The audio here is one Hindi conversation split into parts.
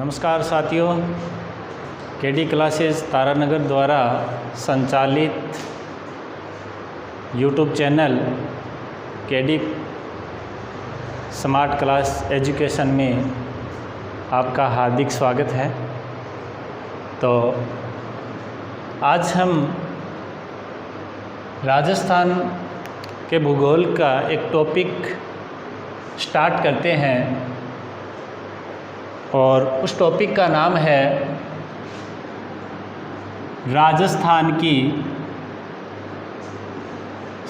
नमस्कार साथियों, केडी क्लासेस तारानगर द्वारा संचालित YouTube channel KD smart class education में आपका हार्दिक स्वागत है। तो आज हम राजस्थान के भूगोल का एक टॉपिक स्टार्ट करते हैं और उस टॉपिक का नाम है राजस्थान की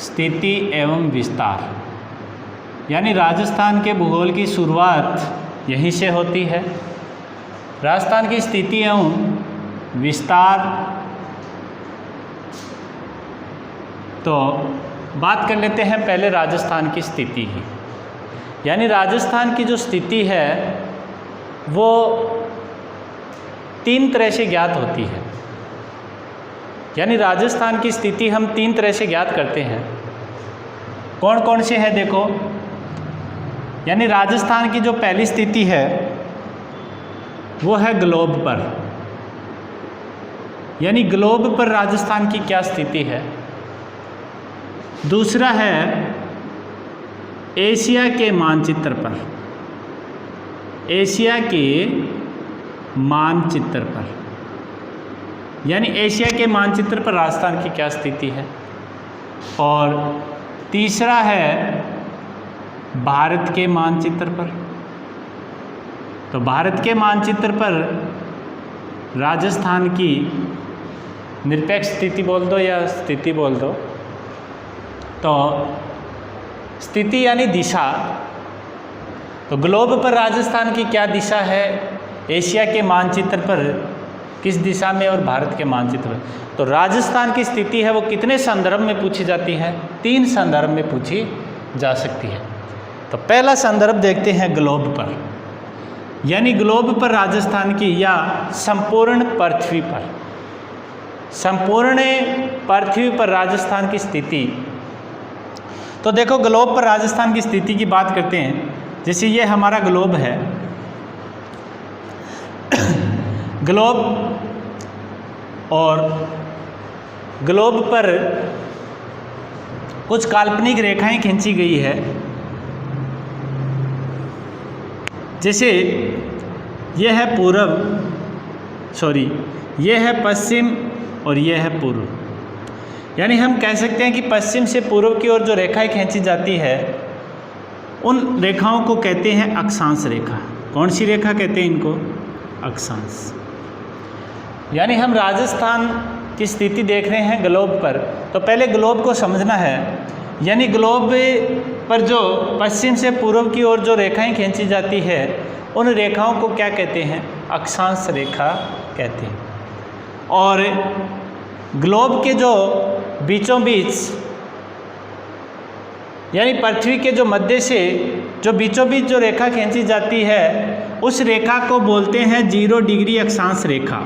स्थिति एवं विस्तार। यानी राजस्थान के भूगोल की शुरुआत यहीं से होती है। राजस्थान की स्थिति एवं विस्तार, तो बात कर लेते हैं पहले राजस्थान की स्थिति ही। यानी राजस्थान की जो स्थिति है वो तीन तरह से ज्ञात होती है। यानी राजस्थान की स्थिति हम तीन तरह से ज्ञात करते हैं। कौन कौन से है देखो। यानी राजस्थान की जो पहली स्थिति है वो है ग्लोब पर। यानी ग्लोब पर राजस्थान की क्या स्थिति है। दूसरा है एशिया के मानचित्र पर। एशिया के मानचित्र पर, यानी एशिया के मानचित्र पर राजस्थान की क्या स्थिति है। और तीसरा है भारत के मानचित्र पर। तो भारत के मानचित्र पर राजस्थान की निरपेक्ष स्थिति बोल दो या स्थिति बोल दो। तो स्थिति यानी दिशा। तो ग्लोब पर राजस्थान की क्या दिशा है, एशिया के मानचित्र पर किस दिशा में और भारत के मानचित्र पर। तो राजस्थान की स्थिति है वो कितने संदर्भ में पूछी जाती है, तीन संदर्भ में पूछी जा सकती है। तो पहला संदर्भ देखते हैं ग्लोब पर। यानी ग्लोब पर राजस्थान की या संपूर्ण पृथ्वी पर, संपूर्ण पृथ्वी पर राजस्थान की स्थिति। तो देखो ग्लोब पर राजस्थान की स्थिति की बात करते हैं। जैसे ये हमारा ग्लोब है, ग्लोब, और ग्लोब पर कुछ काल्पनिक रेखाएं खींची गई है। जैसे यह है पूर्व, यह है पश्चिम और यह है पूर्व। यानी हम कह सकते हैं कि पश्चिम से पूर्व की ओर जो रेखाएं खींची जाती है उन रेखाओं को कहते हैं अक्षांश रेखा। कौन सी रेखा कहते हैं इनको, अक्षांश। यानी हम राजस्थान की स्थिति देख रहे हैं ग्लोब पर। तो पहले ग्लोब को समझना है। यानी ग्लोब पर जो पश्चिम से पूर्व की ओर जो रेखाएं खींची जाती है उन रेखाओं को क्या कहते हैं, अक्षांश रेखा कहते हैं। और ग्लोब के जो बीचों बीच, यानी पृथ्वी के जो मध्य से जो बीचों बीच जो रेखा खींची जाती है उस रेखा को बोलते हैं 0 डिग्री अक्षांश रेखा।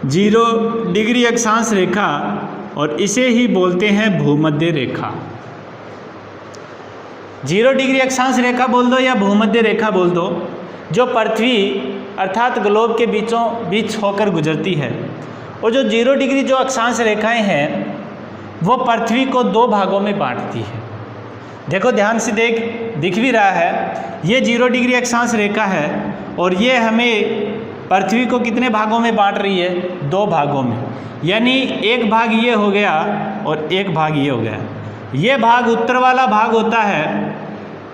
0 डिग्री अक्षांश रेखा, और इसे ही बोलते हैं भूमध्य रेखा। 0 डिग्री अक्षांश रेखा बोल दो या भूमध्य रेखा बोल दो, जो पृथ्वी अर्थात ग्लोब के बीचों बीच होकर गुजरती है। और जो 0 डिग्री जो अक्षांश रेखाएं हैं वो पृथ्वी को दो भागों में बांटती है। देखो ध्यान से दिख भी रहा है, ये 0 डिग्री अक्षांश रेखा है और ये हमें पृथ्वी को कितने भागों में बांट रही है, दो भागों में। यानी एक भाग ये हो गया और एक भाग ये हो गया। ये भाग उत्तर वाला भाग होता है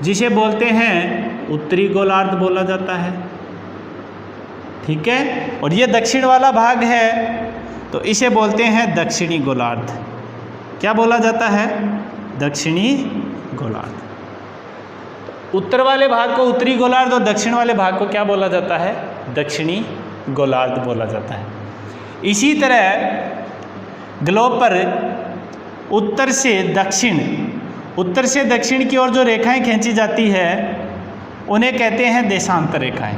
जिसे बोलते हैं उत्तरी गोलार्ध बोला जाता है, ठीक है। और ये दक्षिण वाला भाग है तो इसे बोलते हैं दक्षिणी गोलार्ध। क्या बोला जाता है, दक्षिणी गोलार्ध। उत्तर वाले भाग को उत्तरी गोलार्ध और दक्षिण वाले भाग को क्या बोला जाता है, दक्षिणी गोलार्ध बोला जाता है। इसी तरह ग्लोब पर उत्तर से दक्षिण की ओर जो रेखाएं खींची जाती है उन्हें कहते हैं देशांतर रेखाएं।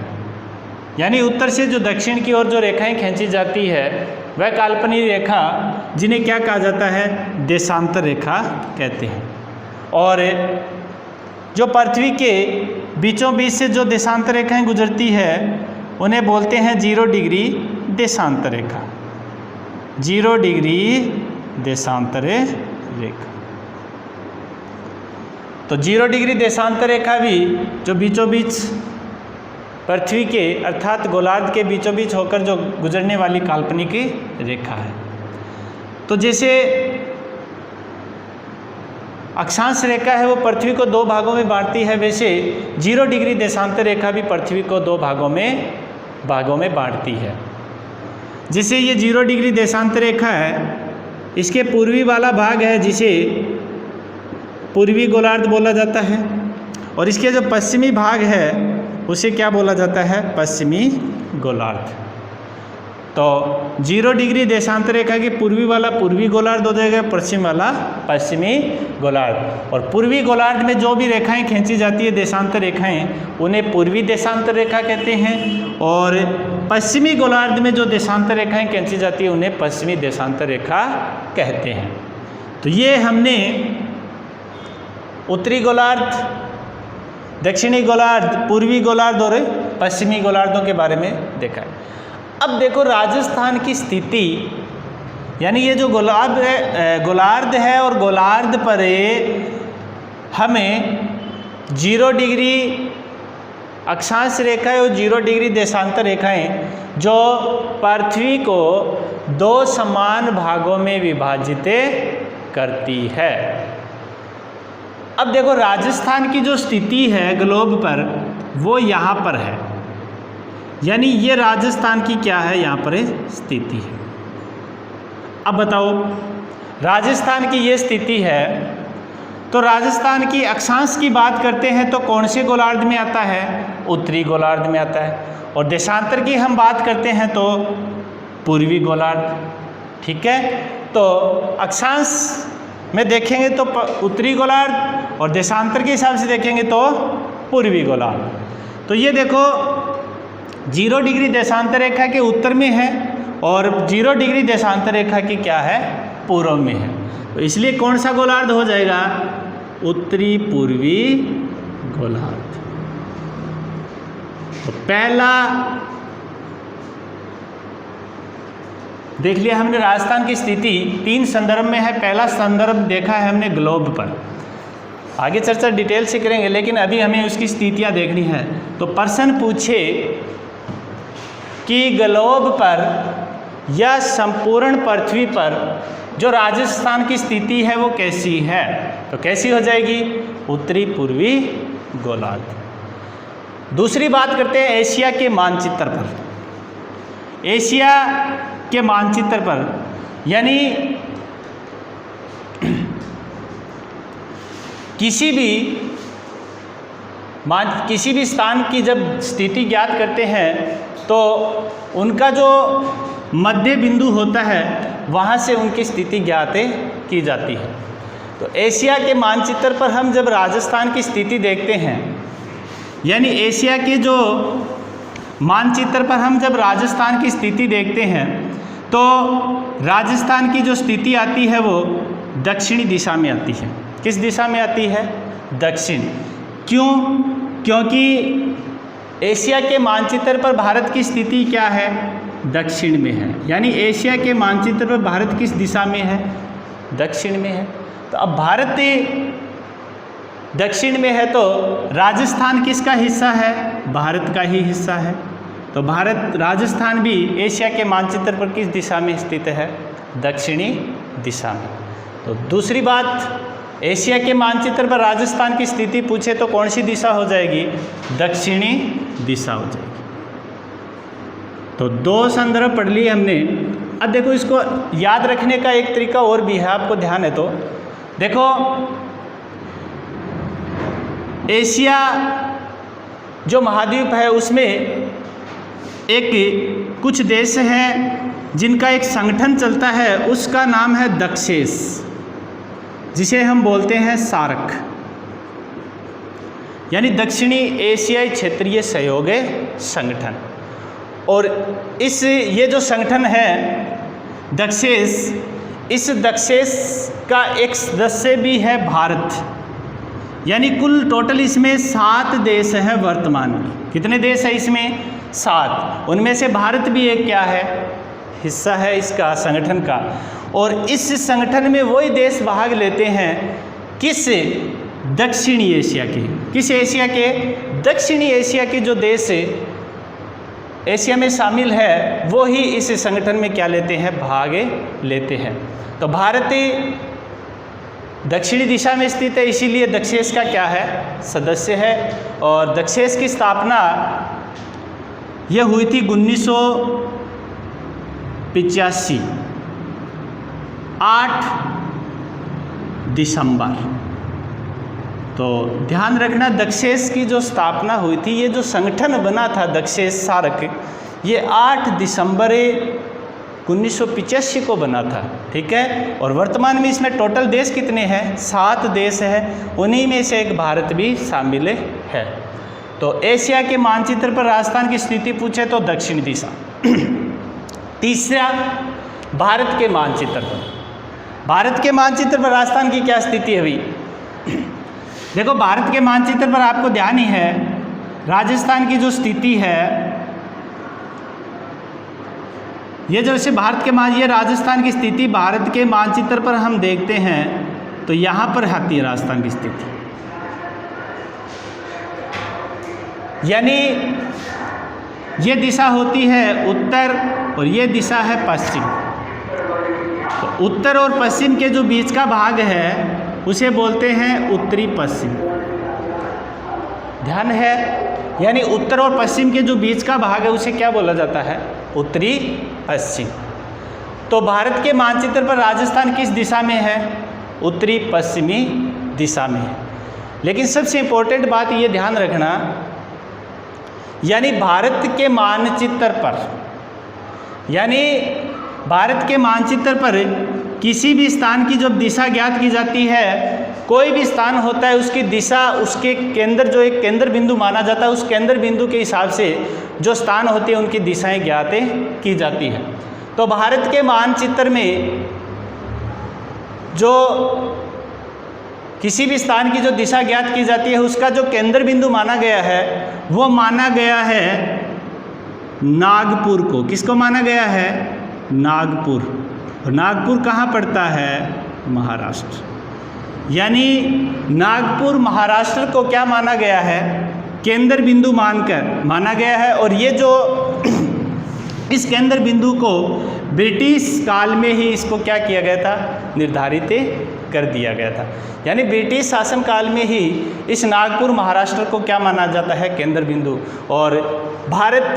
यानी उत्तर से जो दक्षिण की ओर जो रेखाएं खींची जाती है वह काल्पनिक रेखा, जिन्हें क्या कहा जाता है, देशांतर रेखा कहते हैं। और जो पृथ्वी के बीचों बीच से जो देशांतर रेखाएं गुजरती है उन्हें बोलते हैं 0 डिग्री देशांतर रेखा। 0 डिग्री देशांतर रेखा। तो 0 डिग्री देशांतर रेखा भी जो बीचों बीच पृथ्वी के अर्थात गोलार्ध के बीचों बीच होकर जो गुजरने वाली काल्पनिक रेखा है। तो जैसे अक्षांश रेखा है वो पृथ्वी को 2 भागों में बांटती है, वैसे 0 डिग्री देशांतर रेखा भी पृथ्वी को 2 भागों में बांटती है। जैसे ये 0 डिग्री देशांतर रेखा है, इसके पूर्वी वाला भाग है जिसे पूर्वी गोलार्ध बोला जाता है, और इसके जो पश्चिमी भाग है उसे क्या बोला जाता है? पश्चिमी गोलार्ध। तो 0 डिग्री देशांतर रेखा के पूर्वी वाला पूर्वी गोलार्ध हो जाएगा, पश्चिम वाला पश्चिमी गोलार्ध। और पूर्वी गोलार्ध में जो भी रेखाएं खींची जाती है देशांतर रेखाएं, उन्हें पूर्वी देशांतर रेखा कहते हैं, और पश्चिमी गोलार्ध में जो देशांतर रेखाएं खींची जाती है उन्हें पश्चिमी देशांतर रेखा कहते हैं। तो ये हमने उत्तरी गोलार्ध, दक्षिणी गोलार्ध, पूर्वी गोलार्ध और पश्चिमी गोलार्धों के बारे में देखा है। अब देखो राजस्थान की स्थिति, यानी ये जो गोलार्ध है और गोलार्ध पर हमें 0 डिग्री अक्षांश रेखाएं और 0 डिग्री देशांतर रेखाएं जो पृथ्वी को 2 समान भागों में विभाजित करती है। अब देखो राजस्थान की जो स्थिति है ग्लोब पर वो यहाँ पर है, यानी ये राजस्थान की क्या है? यहाँ पर स्थिति है। अब बताओ राजस्थान की ये स्थिति है, तो राजस्थान की अक्षांश की बात करते हैं तो कौन से गोलार्ध में आता है? उत्तरी गोलार्ध में आता है। और देशांतर की हम बात करते हैं तो पूर्वी गोलार्ध। ठीक है, तो अक्षांश में देखेंगे तो उत्तरी गोलार्ध और देशांतर के हिसाब से देखेंगे तो पूर्वी गोलार्ध। तो ये देखो 0 डिग्री देशांतर रेखा के उत्तर में है और 0 डिग्री देशांतर रेखा की क्या है? पूर्व में है। तो इसलिए कौन सा गोलार्ध हो जाएगा? उत्तरी पूर्वी गोलार्ध। तो पहला देख लिया हमने राजस्थान की स्थिति 3 संदर्भ में है। पहला संदर्भ देखा है हमने ग्लोब पर, आगे चर्चा डिटेल से करेंगे, लेकिन अभी हमें उसकी स्थितियां देखनी है। तो प्रश्न पूछे कि ग्लोब पर या संपूर्ण पृथ्वी पर जो राजस्थान की स्थिति है वो कैसी है? तो कैसी हो जाएगी? उत्तरी पूर्वी गोलार्ध। दूसरी बात करते हैं एशिया के मानचित्र पर। एशिया के मानचित्र पर यानी किसी भी स्थान की जब स्थिति ज्ञात करते हैं तो उनका जो मध्य बिंदु होता है वहाँ से उनकी स्थिति ज्ञात की जाती है। तो एशिया के मानचित्र पर हम जब राजस्थान की स्थिति देखते हैं, यानी एशिया के जो मानचित्र पर हम जब राजस्थान की स्थिति देखते हैं तो राजस्थान की जो स्थिति आती है वो दक्षिणी दिशा में आती है। किस दिशा में आती है? दक्षिण। क्यों? क्योंकि एशिया के मानचित्र पर भारत की स्थिति क्या है? दक्षिण में है। यानी एशिया के मानचित्र पर भारत किस दिशा में है? दक्षिण में है। तो अब भारत दक्षिण में है तो राजस्थान किसका हिस्सा है? भारत का ही हिस्सा है। तो भारत राजस्थान भी एशिया के मानचित्र पर किस दिशा में स्थित है? दक्षिणी दिशा में। तो दूसरी बात, एशिया के मानचित्र पर राजस्थान की स्थिति पूछे तो कौन सी दिशा हो जाएगी? दक्षिणी दिशा हो जाएगी। तो 2 संदर्भ पढ़ लिए हमने। अब देखो इसको याद रखने का एक तरीका और भी है, आपको ध्यान है तो देखो, एशिया जो महाद्वीप है उसमें एक कुछ देश हैं जिनका एक संगठन चलता है, उसका नाम है दक्षेस, जिसे हम बोलते हैं सार्क, यानी दक्षिणी एशियाई क्षेत्रीय सहयोग संगठन। और ये जो संगठन है दक्षेस, इस दक्षेस का एक सदस्य भी है भारत। यानी कुल टोटल इसमें 7 देश हैं वर्तमान में। कितने देश हैं इसमें? 7, उनमें से भारत भी एक क्या है, हिस्सा है इसका संगठन का। और इस संगठन में वही देश भाग लेते हैं किस, दक्षिणी एशिया के। किस एशिया के, दक्षिणी एशिया के जो देश एशिया में शामिल है वो ही इस संगठन में क्या लेते हैं, भाग लेते हैं। तो भारत दक्षिणी दिशा में स्थित है, इसीलिए दक्षेस का क्या है, सदस्य है। और दक्षेस की स्थापना यह हुई थी 1985 8 दिसंबर। तो ध्यान रखना, दक्षेस की जो स्थापना हुई थी, ये जो संगठन बना था दक्षेस सार्क, ये 8 दिसंबर 1985 को बना था, ठीक है। और वर्तमान में इसमें टोटल देश कितने हैं, 7 देश हैं, उन्हीं में से एक भारत भी शामिल है। तो एशिया के मानचित्र पर राजस्थान की स्थिति पूछे तो दक्षिण दिशा। तीसरा, भारत के मानचित्र पर, भारत के मानचित्र पर राजस्थान की क्या स्थिति है भाई। देखो, भारत के मानचित्र पर आपको ध्यान ही है, राजस्थान की जो स्थिति है, ये जैसे भारत के ये राजस्थान की स्थिति भारत के मानचित्र पर हम देखते हैं तो यहाँ पर आती है राजस्थान की स्थिति, यानी ये दिशा होती है उत्तर और ये दिशा है पश्चिम। तो उत्तर और पश्चिम के जो बीच का भाग है उसे बोलते हैं उत्तरी पश्चिम। ध्यान है, यानी उत्तर और पश्चिम के जो बीच का भाग है उसे क्या बोला जाता है, उत्तरी पश्चिम। तो भारत के मानचित्र पर राजस्थान किस दिशा में है, उत्तरी पश्चिमी दिशा में है। लेकिन सबसे इम्पोर्टेंट बात ये ध्यान रखना, यानी भारत के मानचित्र पर, यानी भारत के मानचित्र पर किसी भी स्थान की जब दिशा ज्ञात की जाती है, कोई भी स्थान होता है उसकी दिशा, उसके केंद्र, जो एक केंद्र बिंदु माना जाता है, उस केंद्र बिंदु के हिसाब से जो स्थान होते हैं उनकी दिशाएं ज्ञात की जाती है। तो भारत के मानचित्र में जो किसी भी स्थान की जो दिशा ज्ञात की जाती है उसका जो केंद्र बिंदु माना गया है वो माना गया है नागपुर को। किसको माना गया है, नागपुर। और नागपुर कहाँ पड़ता है, महाराष्ट्र। यानी नागपुर महाराष्ट्र को क्या माना गया है, केंद्र बिंदु मानकर माना गया है। और ये जो इस केंद्र बिंदु को ब्रिटिश काल में ही इसको क्या किया गया था, निर्धारित कर दिया गया था। यानी ब्रिटिश शासन काल में ही इस नागपुर महाराष्ट्र को क्या माना जाता है, केंद्र बिंदु। और भारत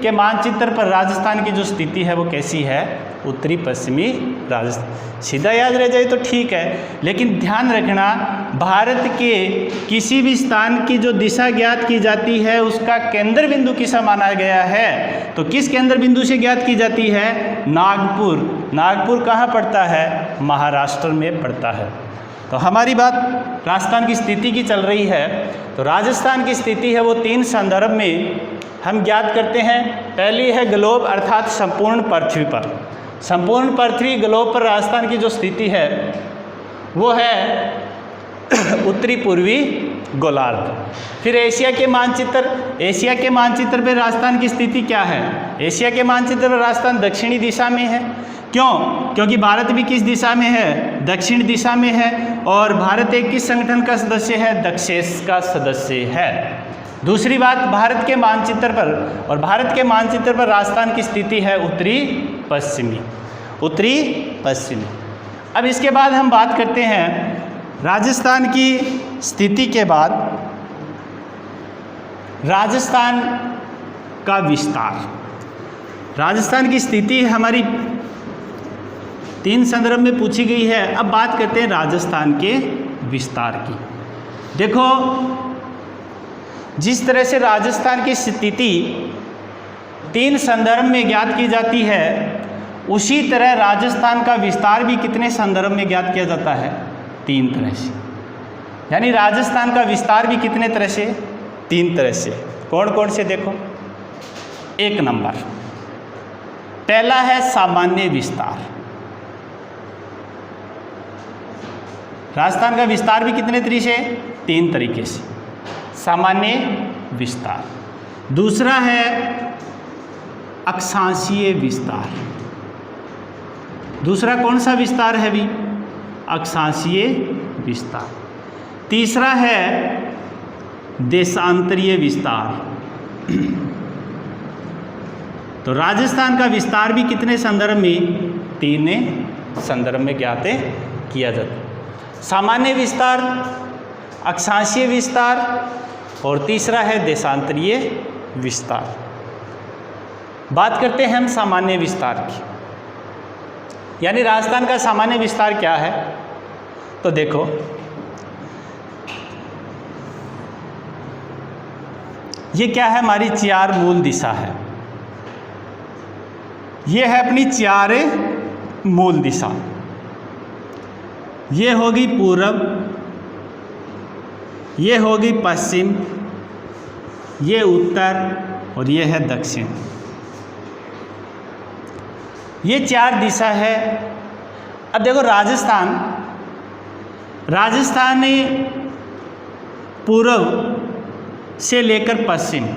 के मानचित्र पर राजस्थान की जो स्थिति है वो कैसी है, उत्तरी पश्चिमी राजस्थान। सीधा याद रह जाए तो ठीक है, लेकिन ध्यान रखना भारत के किसी भी स्थान की जो दिशा ज्ञात की जाती है उसका केंद्र बिंदु किसा माना गया है, तो किस केंद्र बिंदु से ज्ञात की जाती है, नागपुर। नागपुर कहाँ पड़ता है, महाराष्ट्र में पड़ता है। तो हमारी बात राजस्थान की स्थिति की चल रही है। तो राजस्थान की स्थिति है वो 3 संदर्भ में हम ज्ञात करते हैं। पहली है ग्लोब, अर्थात संपूर्ण पृथ्वी पर। संपूर्ण पृथ्वी ग्लोब पर राजस्थान की जो स्थिति है वो है उत्तरी पूर्वी गोलार्ध। फिर एशिया के मानचित्र, एशिया के मानचित्र पर राजस्थान की स्थिति क्या है, एशिया के मानचित्र पर राजस्थान दक्षिणी दिशा में है। क्यों, क्योंकि भारत भी किस दिशा में है, दक्षिण दिशा में है। और भारत एक किस संगठन का सदस्य है, दक्षेस का सदस्य है। दूसरी बात, भारत के मानचित्र पर, और भारत के मानचित्र पर राजस्थान की स्थिति है उत्तरी पश्चिमी, उत्तरी पश्चिमी। अब इसके बाद हम बात करते हैं राजस्थान की स्थिति के बाद राजस्थान का विस्तार। राजस्थान की स्थिति हमारी 3 संदर्भ में पूछी गई है। अब बात करते हैं राजस्थान के विस्तार की। देखो, जिस तरह से राजस्थान की स्थिति 3 संदर्भ में ज्ञात की जाती है, उसी तरह राजस्थान का विस्तार भी कितने संदर्भ में ज्ञात किया जाता है, 3 तरह से। यानी राजस्थान का विस्तार भी कितने तरह से, 3 तरह से। कौन कौन से, देखो। 1 नंबर, पहला है सामान्य विस्तार। राजस्थान का विस्तार भी कितने तरीके से, 3 तरीके से। सामान्य विस्तार। दूसरा है अक्षांशीय विस्तार। दूसरा कौन सा विस्तार है भी? अक्षांशीय विस्तार। तीसरा है देशांतरीय विस्तार। तो राजस्थान का विस्तार भी कितने संदर्भ में? 3 संदर्भ में ज्ञात किया जाता है। सामान्य विस्तार, अक्षांशीय विस्तार और तीसरा है देशांतरीय विस्तार। बात करते हैं हम सामान्य विस्तार की, यानी राजस्थान का सामान्य विस्तार क्या है? तो देखो, ये क्या है? हमारी 4 मूल दिशा है। ये है अपनी 4 मूल दिशा। ये होगी पूरब, ये होगी पश्चिम, ये उत्तर और ये है दक्षिण। ये 4 दिशा है। अब देखो राजस्थान ने पूर्व से लेकर पश्चिम,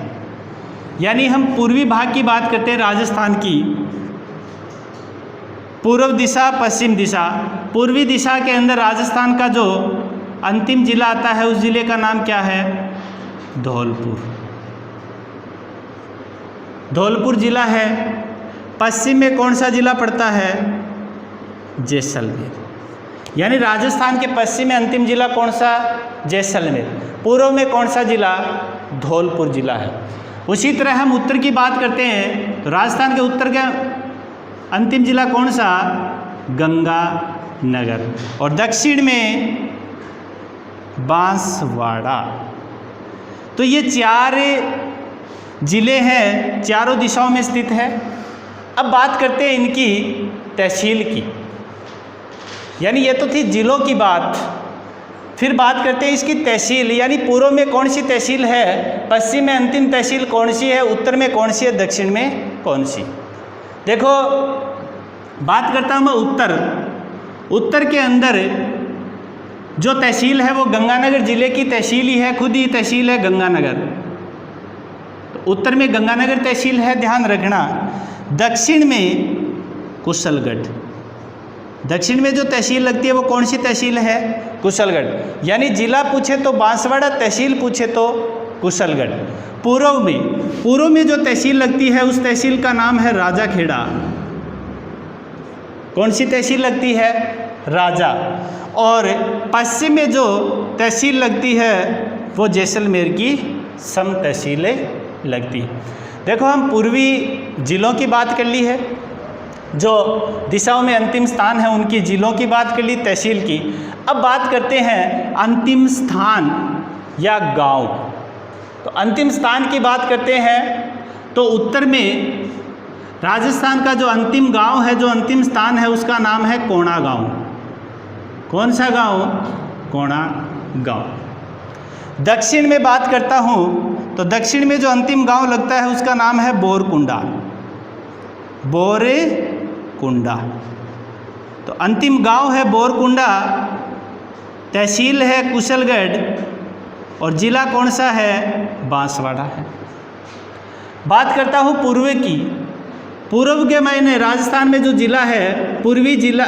यानी हम पूर्वी भाग की बात करते हैं राजस्थान की, पूर्व दिशा, पश्चिम दिशा। पूर्वी दिशा के अंदर राजस्थान का जो अंतिम जिला आता है उस जिले का नाम क्या है? धौलपुर। धौलपुर जिला है। पश्चिम में कौन सा जिला पड़ता है? जैसलमेर। यानी राजस्थान के पश्चिम में अंतिम जिला कौन सा? जैसलमेर। पूर्व में कौन सा जिला? धौलपुर जिला है। उसी तरह हम उत्तर की बात करते हैं तो राजस्थान के उत्तर का अंतिम जिला कौन सा? गंगानगर। और दक्षिण में बांसवाड़ा। तो ये 4 जिले हैं, चारों दिशाओं में स्थित है। अब बात करते हैं इनकी तहसील की, यानी ये तो थी जिलों की बात। फिर बात करते हैं इसकी तहसील, यानी पूर्व में कौन सी तहसील है, पश्चिम में अंतिम तहसील कौन सी है, उत्तर में कौन सी है, दक्षिण में कौन सी। देखो बात करता हूँ मैं उत्तर। उत्तर के अंदर जो तहसील है वो गंगानगर जिले की तहसील ही है, खुद ही तहसील है गंगानगर। तो उत्तर में गंगानगर तहसील है, ध्यान रखना। दक्षिण में कुशलगढ़। दक्षिण में जो तहसील लगती है वो कौन सी तहसील है? कुशलगढ़। यानी जिला पूछे तो बांसवाड़ा, तहसील पूछे तो कुशलगढ़। पूर्व में जो तहसील लगती है उस तहसील का नाम है राजाखेड़ा। कौन सी तहसील लगती है? राजा। और पश्चिम में जो तहसील लगती है वो जैसलमेर की सम तहसीलें लगती है। देखो हम पूर्वी जिलों की बात कर ली है, जो दिशाओं में अंतिम स्थान है उनकी जिलों की बात कर ली, तहसील की। अब बात करते हैं अंतिम स्थान या गांव। तो अंतिम स्थान की बात करते हैं तो उत्तर में राजस्थान का जो अंतिम गांव है, जो अंतिम स्थान है, उसका नाम है कोणा गांव। कौन सा गांव? कोणा गांव। दक्षिण में बात करता हूँ तो दक्षिण में जो अंतिम गांव लगता है उसका नाम है बोरकुंडा। बोरेकुंडा। तो अंतिम गांव है बोरकुंडा, तहसील है कुशलगढ़ और जिला कौन सा है? बांसवाड़ा है। बात करता हूँ पूर्व की। पूर्व के मायने राजस्थान में जो जिला है, पूर्वी जिला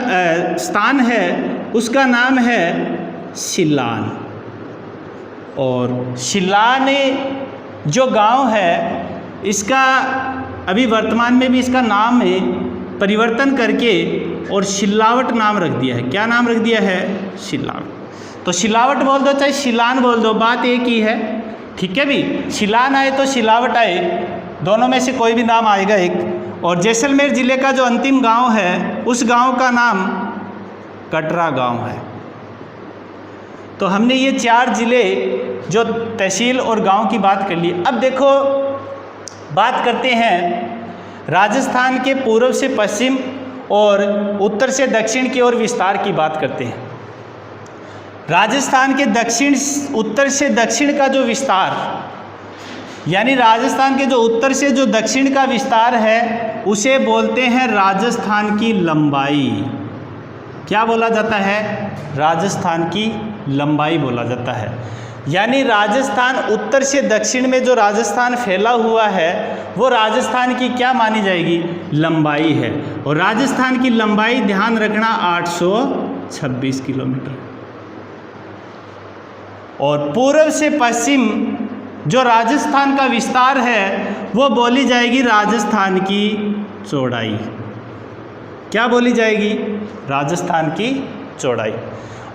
स्थान है, उसका नाम है शिलान। और शिलान जो गांव है इसका अभी वर्तमान में भी इसका नाम परिवर्तन करके और शिलावट नाम रख दिया है। क्या नाम रख दिया है? शिलावट। तो शिलावट बोल दो चाहे शिलान बोल दो, बात एक ही है। ठीक है भी, शिलान आए तो शिलावट आए, दोनों में से कोई भी नाम आएगा एक। और जैसलमेर ज़िले का जो अंतिम गांव है उस गांव का नाम कटरा गांव है। तो हमने ये 4 ज़िले जो तहसील और गांव की बात कर ली। अब देखो बात करते हैं राजस्थान के पूर्व से पश्चिम और उत्तर से दक्षिण की ओर विस्तार की बात करते हैं। राजस्थान के उत्तर से दक्षिण का जो विस्तार, यानी राजस्थान के जो उत्तर से जो दक्षिण का विस्तार है उसे बोलते हैं राजस्थान की लंबाई। क्या बोला जाता है? राजस्थान की लंबाई बोला जाता है। यानी राजस्थान उत्तर से दक्षिण में जो राजस्थान फैला हुआ है वो राजस्थान की क्या मानी जाएगी, लंबाई है। और राजस्थान की लंबाई ध्यान रखना 826 किलोमीटर। और पूर्व से पश्चिम जो राजस्थान का विस्तार है वो बोली जाएगी राजस्थान की चौड़ाई। क्या बोली जाएगी, राजस्थान की चौड़ाई।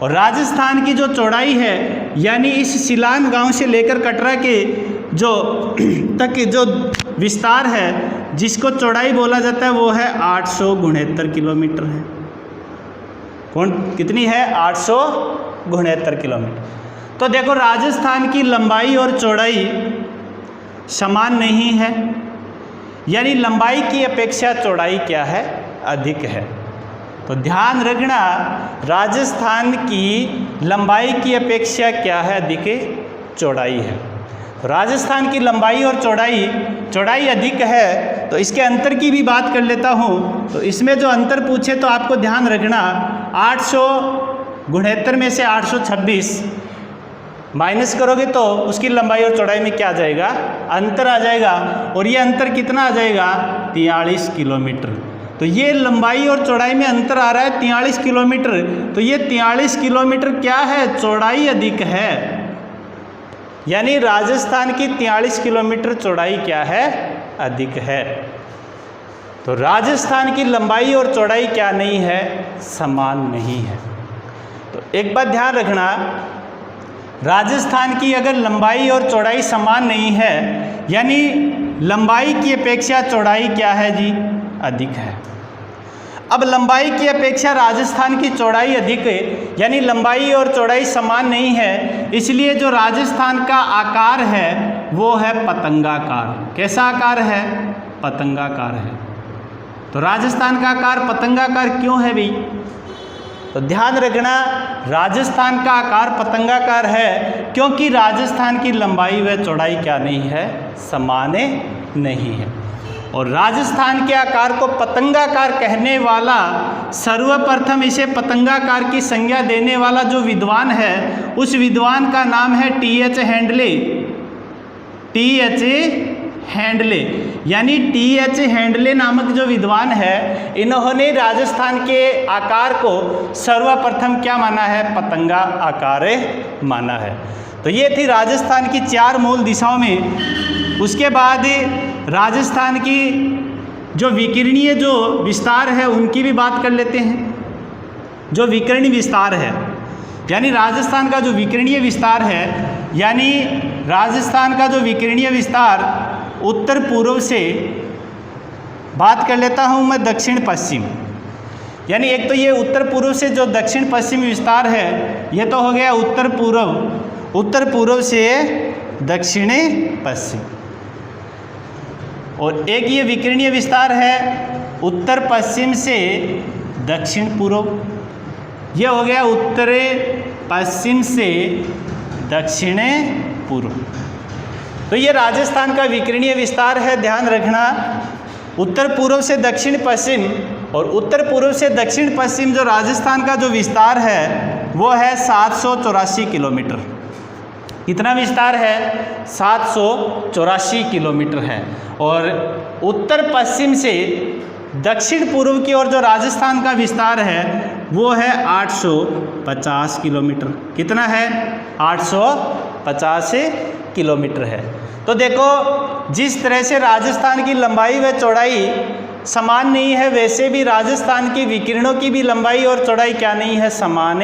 और राजस्थान की जो चौड़ाई है यानी इस सिलान गांव से लेकर कटरा के जो तक जो विस्तार है जिसको चौड़ाई बोला जाता है वो है 869 किलोमीटर है। कौन कितनी है, 869 किलोमीटर। तो देखो राजस्थान की लंबाई और चौड़ाई समान नहीं है, यानी लंबाई की अपेक्षा चौड़ाई क्या है, अधिक है। तो ध्यान रखना राजस्थान की लंबाई की अपेक्षा क्या है, अधिक चौड़ाई है। तो राजस्थान की लंबाई और चौड़ाई अधिक है। तो इसके अंतर की भी बात कर लेता हूँ। तो इसमें जो अंतर पूछे तो आपको ध्यान रखना 869 में से 826 माइनस करोगे तो उसकी लंबाई और चौड़ाई में क्या आ जाएगा, अंतर आ जाएगा। और ये अंतर कितना आ जाएगा, 43 किलोमीटर। तो ये लंबाई और चौड़ाई में अंतर आ रहा है 43 किलोमीटर। तो ये 43 किलोमीटर क्या है, चौड़ाई अधिक है। यानी राजस्थान की 43 किलोमीटर चौड़ाई क्या है, अधिक है। तो राजस्थान की लंबाई और चौड़ाई क्या नहीं है, समान नहीं है। तो एक बात ध्यान रखना, राजस्थान की अगर लंबाई और चौड़ाई समान नहीं है यानी लंबाई की अपेक्षा चौड़ाई क्या है जी, अधिक है। अब लंबाई की अपेक्षा राजस्थान की चौड़ाई अधिक है यानी लंबाई और चौड़ाई समान नहीं है, इसलिए जो राजस्थान का आकार है वो है पतंगाकार। कैसा आकार है, पतंगाकार है। तो राजस्थान का आकार पतंगाकार क्यों है भाई, तो ध्यान रखना राजस्थान का आकार पतंगाकार है क्योंकि राजस्थान की लंबाई व चौड़ाई क्या नहीं है, समान नहीं है। और राजस्थान के आकार को पतंगाकार कहने वाला, सर्वप्रथम इसे पतंगाकार की संज्ञा देने वाला जो विद्वान है उस विद्वान का नाम है टी.एच. हैंडले। टी.एच. हैंडले यानी टी.एच. हैंडले नामक जो विद्वान है इन्होंने राजस्थान के आकार को सर्वप्रथम क्या माना है, पतंगा आकार माना है। तो ये थी राजस्थान की 4 मूल दिशाओं में। उसके बाद राजस्थान की जो विकिरणीय जो विस्तार है उनकी भी बात कर लेते हैं। जो विकिरणीय विस्तार है यानी राजस्थान का जो विकिरणीय विस्तार है, यानी राजस्थान का जो विकिरणीय विस्तार उत्तर पूर्व से बात कर लेता हूँ मैं दक्षिण पश्चिम, यानी एक तो ये उत्तर पूर्व से जो दक्षिण पश्चिम विस्तार है ये तो हो गया उत्तर पूर्व से दक्षिण पश्चिम। और एक ये विकिरणीय विस्तार है उत्तर पश्चिम से दक्षिण पूर्व, ये हो गया उत्तर पश्चिम से दक्षिण पूर्व। तो ये राजस्थान का विकिरणीय विस्तार है। ध्यान रखना उत्तर पूर्व से दक्षिण पश्चिम और उत्तर पूर्व से दक्षिण पश्चिम जो राजस्थान का जो विस्तार है वो है 784 किलोमीटर। कितना विस्तार है, 784 किलोमीटर है। और उत्तर पश्चिम से दक्षिण पूर्व की ओर जो राजस्थान का विस्तार है वो है 850 किलोमीटर। कितना है, 850 किलोमीटर है। तो देखो जिस तरह से राजस्थान की लंबाई व चौड़ाई समान नहीं है वैसे भी राजस्थान की विकिरणों की भी लंबाई और चौड़ाई क्या नहीं है, समान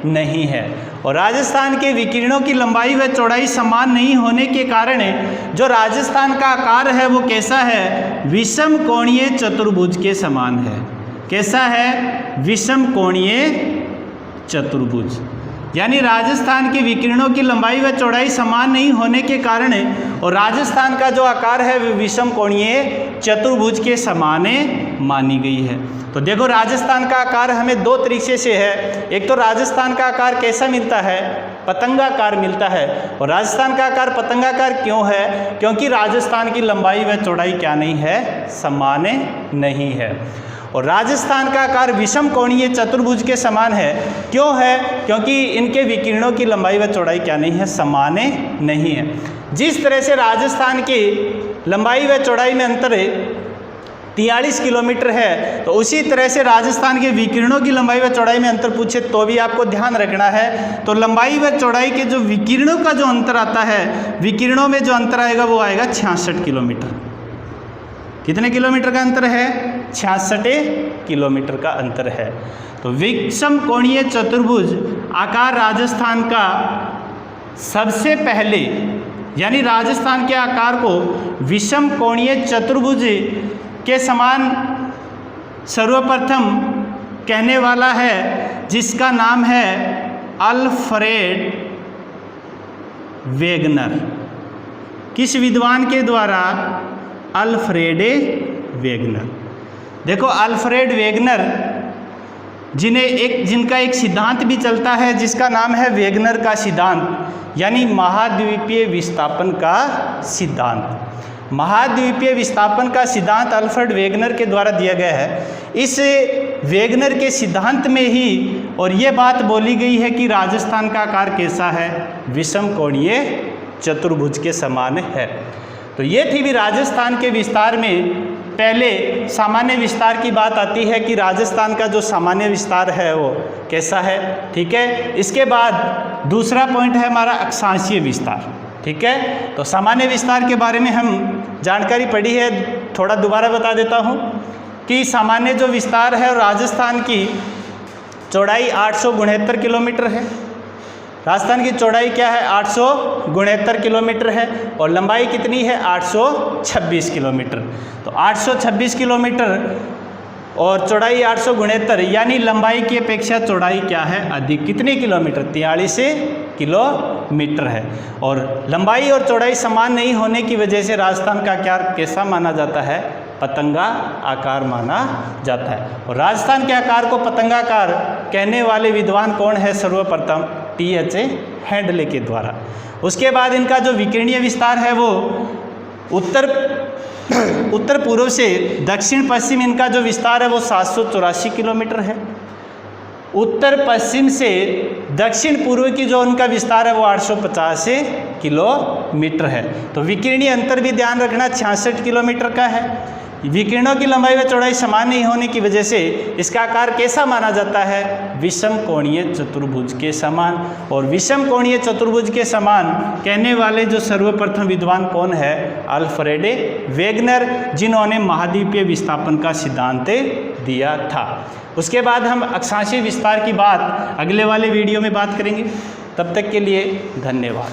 नहीं है। और राजस्थान के विकिरणों की लंबाई व चौड़ाई समान नहीं होने के कारण जो राजस्थान का आकार है वो कैसा है, विषम कोणीय चतुर्भुज के समान है। कैसा है, विषम कोणीय चतुर्भुज। यानी राजस्थान के विकिरणों की लंबाई व चौड़ाई समान नहीं होने के कारण और राजस्थान का जो आकार है वो विषम कोणीय चतुर्भुज के समान मानी गई है। तो देखो राजस्थान का आकार हमें 2 तरीके से है। एक तो राजस्थान का आकार कैसा मिलता है, पतंगाकार मिलता है। और राजस्थान का आकार पतंगाकार क्यों है, क्योंकि राजस्थान की लंबाई व चौड़ाई क्या नहीं है, समान नहीं है। और राजस्थान का आकार विषम कोणीय चतुर्भुज के समान है। क्यों है? क्योंकि इनके विकिरणों की लंबाई व चौड़ाई क्या नहीं है? समान नहीं है। जिस तरह से राजस्थान की लंबाई व चौड़ाई में अंतर 43 किलोमीटर है, तो उसी तरह से राजस्थान के विकिरणों की लंबाई व चौड़ाई में अंतर पूछे तो भी आपको ध्यान रखना है। तो लंबाई व चौड़ाई के जो विकिरणों का जो अंतर आता है, विकिरणों में जो अंतर आएगा वो आएगा 66 किलोमीटर। कितने किलोमीटर का अंतर है? 66 किलोमीटर का अंतर है। तो विषम कोणीय चतुर्भुज आकार राजस्थान का सबसे पहले, यानी राजस्थान के आकार को विषम कोणीय चतुर्भुज के समान सर्वप्रथम कहने वाला है, जिसका नाम है अल्फ्रेड वेगनर। किस विद्वान के द्वारा? Alfred Wegener. देखो अल्फ्रेड वेगनर जिनका एक सिद्धांत भी चलता है जिसका नाम है वेगनर का सिद्धांत, यानी महाद्वीपीय विस्थापन का सिद्धांत। महाद्वीपीय विस्थापन का सिद्धांत अल्फ्रेड वेगनर के द्वारा दिया गया है। इस वेगनर के सिद्धांत में ही और ये बात बोली गई है कि राजस्थान का आकार कैसा है? विषम कोणीय चतुर्भुज के समान है। तो ये थी भी राजस्थान के विस्तार में। पहले सामान्य विस्तार की बात आती है कि राजस्थान का जो सामान्य विस्तार है वो कैसा है, ठीक है। इसके बाद दूसरा पॉइंट है हमारा अक्षांशीय विस्तार, ठीक है। तो सामान्य विस्तार के बारे में हम जानकारी पढ़ी है, थोड़ा दोबारा बता देता हूँ कि सामान्य जो विस्तार है राजस्थान की चौड़ाई 869 किलोमीटर है। राजस्थान की चौड़ाई क्या है? 869 किलोमीटर है और लंबाई कितनी है? 826 किलोमीटर। तो 826 किलोमीटर और चौड़ाई 869, यानी लंबाई की अपेक्षा चौड़ाई क्या है? अधिक। कितने किलोमीटर? 43 किलोमीटर है। और लंबाई और चौड़ाई समान नहीं होने की वजह से राजस्थान का आकार कैसा माना जाता है? पतंगा आकार माना जाता है। और राजस्थान के आकार को पतंगाकार कहने वाले विद्वान कौन है? सर्वप्रथम TH हैंडले के द्वारा। उसके बाद इनका जो विकिरणीय विस्तार है वो उत्तर पूर्व से दक्षिण पश्चिम इनका जो विस्तार है वो 784 किलोमीटर है। उत्तर पश्चिम से दक्षिण पूर्व की जो उनका विस्तार है वो 850 किलोमीटर है। तो विकिरणीय अंतर भी ध्यान रखना 66 किलोमीटर का है। विकिरणों की लंबाई व चौड़ाई समान नहीं होने की वजह से इसका आकार कैसा माना जाता है? विषम कोणीय चतुर्भुज के समान। और विषम कोणीय चतुर्भुज के समान कहने वाले जो सर्वप्रथम विद्वान कौन है? अल्फ्रेड वेगनर, जिन्होंने महाद्वीपीय विस्थापन का सिद्धांत दिया था। उसके बाद हम अक्षांशीय विस्तार की बात अगले वाले वीडियो में बात करेंगे। तब तक के लिए धन्यवाद।